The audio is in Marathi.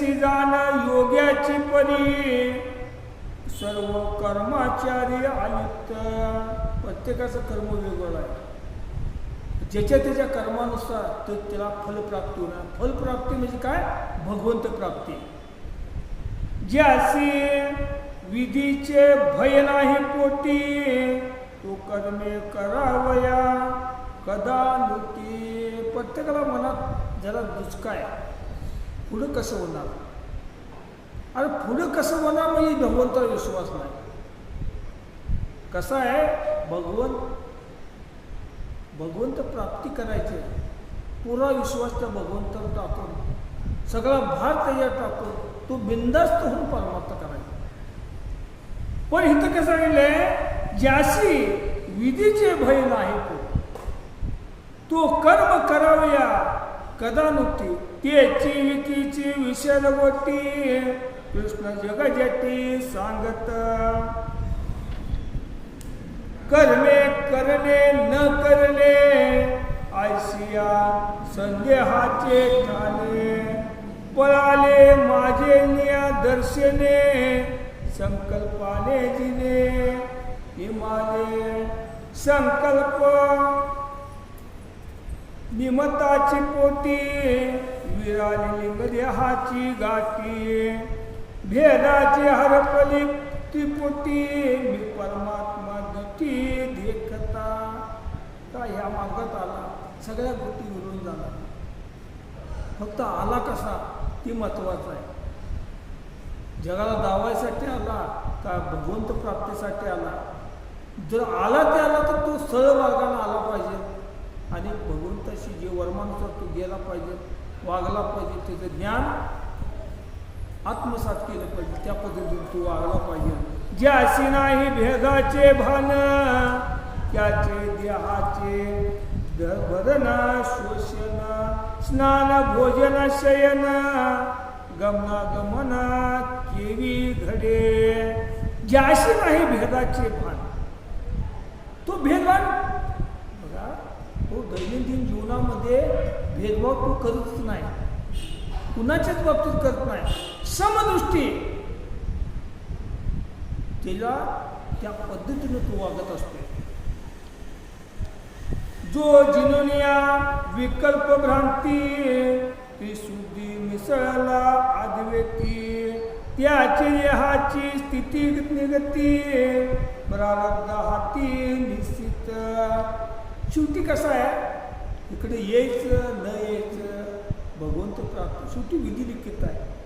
तैसी जाण योग्याची परी सर्व कर्माचारी आलिप्त. प्रत्येकाचं कर्म वेगळं आहे. ज्याच्या त्याच्या कर्मानुसार तर त्याला फलप्राप्ती होणार. फलप्राप्ती म्हणजे काय? भगवंत प्राप्ती. ज्यासी विधीचे भय नाही पोटी तो कर्मे करावया कदा नुती. प्रत्येकाला मनात जरा दुचका आहे. पुढं कसं होणार? अरे पुढं कसं होणार म्हणजे भगवंतावर विश्वास नाही. कसं आहे? भगवंत प्राप्ती करायचे. पुरा विश्वास त्या भगवंतावर टाकून सगळा भार त्याच्यावर टाकून तो बिनधास्त होऊन परमार्थ करायचा. पण इथं कसं सांगितलंय? ज्याशी विधीचे भय नाही तो कर्म करावया कदा नुती. त्याची विकीची विषय गोटी कृष्ण जगजटी सांगत. कर्मे करणे न करणे ऐशिया संदेहाचे ठाणे. पळाले माझे निया दर्शने संकल्पाने जिने हिमालय. संकल्प निमताची पोटी विराली लिंग देहाची गाठी. भेदाची हरपली त्रिपुटी मी परमात्मा गती देखता. का ह्या मार्गात आला सगळ्या गोष्टी विरून झाला. फक्त आला कसा ती महत्वाचं आहे. जगाला दावायसाठी आला का भगवंत प्राप्तीसाठी आला? जर आला ते आला तर तो सरळ मार्गाने आला पाहिजे आणि भगवंताशी जे वर्मानुसार तो गेला पाहिजे, वागला पाहिजे. त्याचं ज्ञान आत्मसात केलं पाहिजे. त्या पद्धतीने तो वागला पाहिजे. ज्याशी नाही भेदाचे भान त्याचे देहाचे भरण शोषण स्नान भोजन शयन गमनागमना केवी घडे. ज्याशी नाही भेदाचे भान तो भेदभान बघा. तो दैनंदिन जीवनामध्ये भेदभाव तो करतच नाही. कुणाच्याच बाबतीत करत नाही. समदृष्टी त्याला त्या पद्धतीने तो वागत असतो. जो जिनोनिया विकल्प भ्रांती ती शुद्धी मिसळला अद्वैती. त्याची देहाची स्थिती निगती प्रारब्ध हाती निश्चित. शेवटी कसं आहे? इकडे यायचं न यायचं भगवंत प्राप्त शेवटी विधी लिखित आहे.